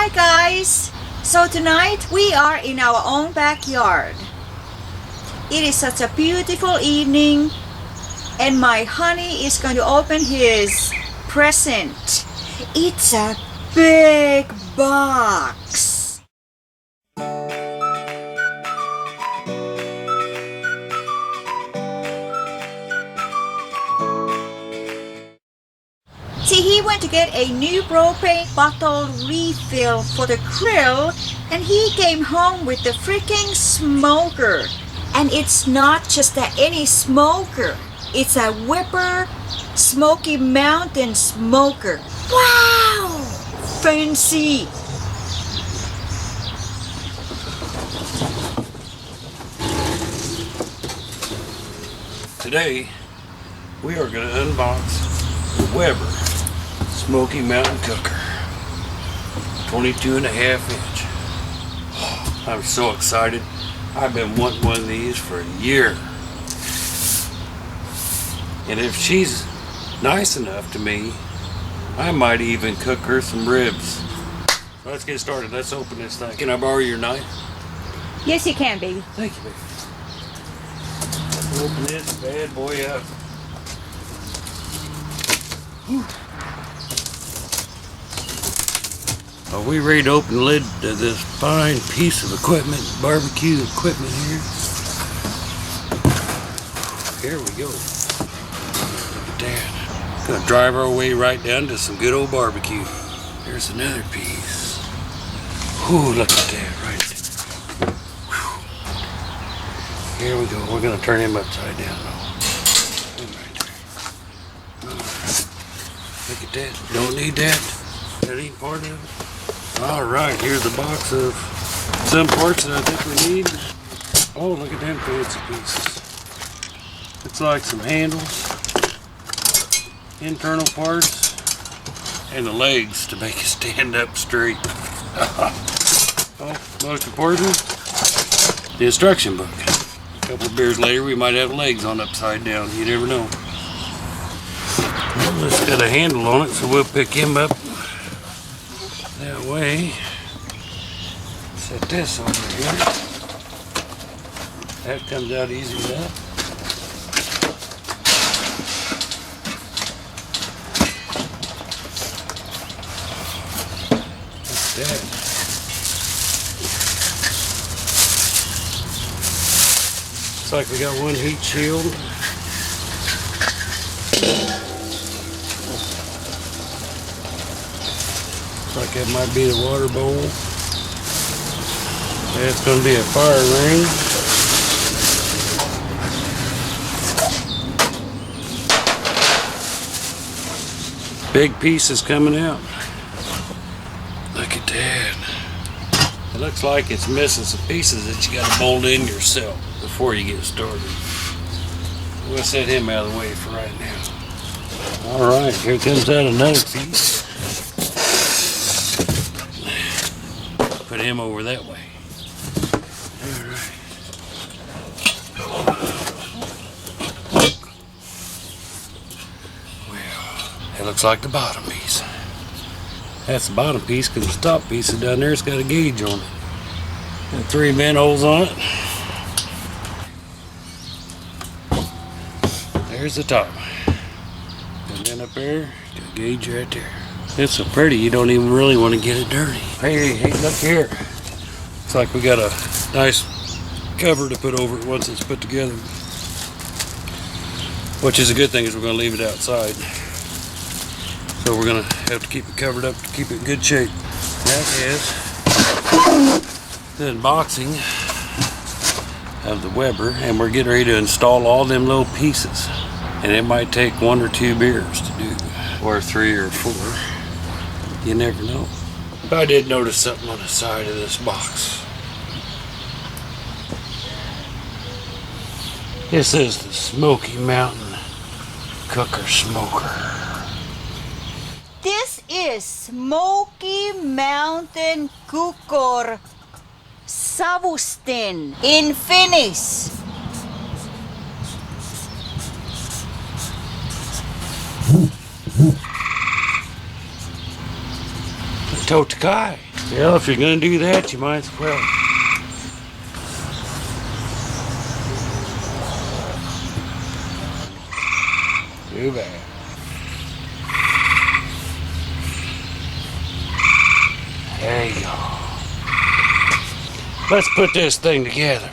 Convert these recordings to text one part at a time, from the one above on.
Hi guys! So tonight we are in our own backyard. It is such a beautiful evening and my honey is going to open his present. It's a big box. See, he went to get a new propane bottle refill for the grill and he came home with the freaking smoker. And it's not just any smoker. It's a Whipper Smoky Mountain smoker. Wow! Fancy! Today, we are going to unbox the Weber Smoky Mountain Cooker, 22.5 inch. Oh, I'm so excited. I've been wanting one of these for a year. And if she's nice enough to me, I might even cook her some ribs. So let's get started. Let's open this thing. Can I borrow your knife? Yes, you can, baby. Thank you, baby. Let's open this bad boy up. Whew. Are we ready to open the lid to this fine piece of equipment, barbecue equipment here? Here we go. Look at that. Gonna drive our way right down to some good old barbecue. There's another piece. Ooh, look at that right there. Whew. Here we go. We're gonna turn him upside down though. Right there. All right. Look at that. Don't need that. That ain't part of it. Alright, here's a box of some parts that I think we need. Oh, look at them fancy pieces. It's like some handles, internal parts, and the legs to make it stand up straight. Oh, most important, the instruction book. A couple of beers later, we might have legs on upside down. You never know. Well, it's got a handle on it, so we'll pick him up that way. Set this over here. That comes out easy enough. Look at that. Looks like we got one heat shield. Like that might be the water bowl. That's going to be a fire ring. Big piece is coming out. Look at that. It looks like it's missing some pieces that you got to bolt in yourself before you get started. We'll set him out of the way for right now. Alright, here comes out another piece. Put him over that way. Alright. Well, that looks like the bottom piece. That's the bottom piece because the top piece is down there. It's got a gauge on it. Got 3 vent holes on it. There's the top. And then up there, got a gauge right there. It's so pretty you don't even really want to get it dirty. Hey, look here. Looks like we got a nice cover to put over it once it's put together. Which is a good thing, is we're going to leave it outside. So we're going to have to keep it covered up to keep it in good shape. That is the unboxing of the Weber, and we're getting ready to install all them little pieces. And it might take 1 or 2 beers to do, or 3 or 4. You never know. But I did notice something on the side of this box. This is the Smoky Mountain Cooker Smoker. This is Smoky Mountain Cooker Savusten in Finnish. Totta kai. Well, if you're gonna do that, you might as well. Too bad. There you go. Let's put this thing together.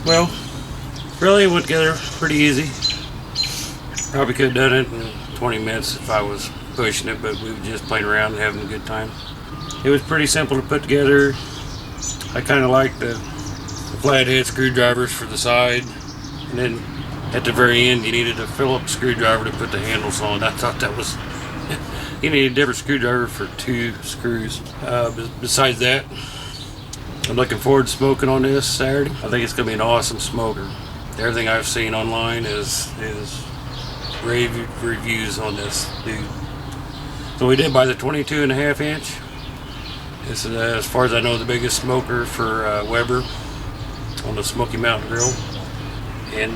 Well, really it went together pretty easy. Probably could have done it in 20 minutes if I was pushing it, but we were just playing around and having a good time. It was pretty simple to put together. I kind of like the flathead screwdrivers for the side, and then at the very end you needed a Phillips screwdriver to put the handles on. I thought that was you need a different screwdriver for 2 screws. Besides that, I'm looking forward to smoking on this Saturday. I think it's going to be an awesome smoker. Everything I've seen online is rave reviews on this dude. So we did buy the 22.5 inch. This is, as far as I know, the biggest smoker for Weber on the Smoky Mountain Grill, and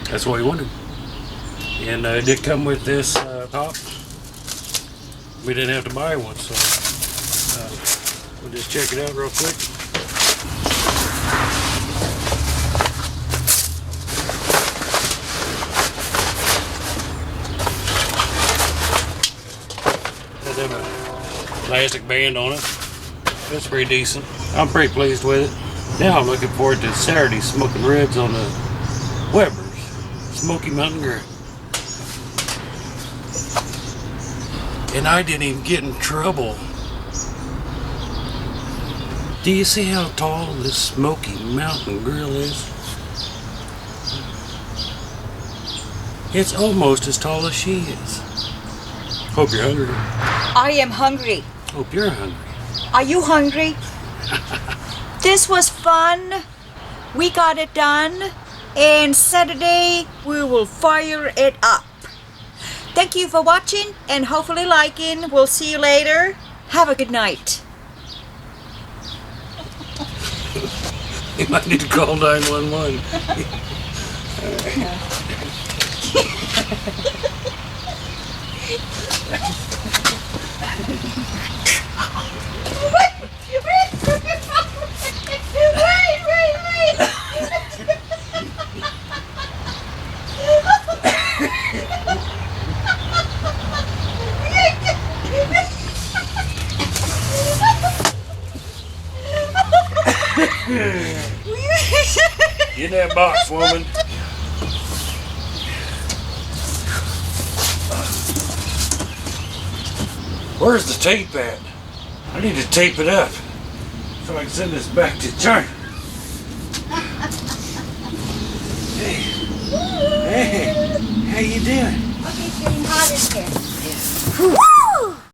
that's what we wanted. And it did come with this top. We didn't have to buy one, so we'll just check it out real quick. Has a elastic band on it. That's pretty decent. I'm pretty pleased with it. Now I'm looking forward to Saturday smoking ribs on the Weber's Smoky Mountain Grill. And I didn't even get in trouble. Do you see how tall this Smoky Mountain Grill is? It's almost as tall as she is. Hope you're hungry. I am hungry. Hope you're hungry. Are you hungry? This was fun. We got it done. And Saturday we will fire it up. Thank you for watching and hopefully liking. We'll see you later. Have a good night. You might need to call 911. Get in that box, woman. Where's the tape at? I need to tape it up so I can send this back to China. Hey, how you doing? Okay, it's getting hot in here.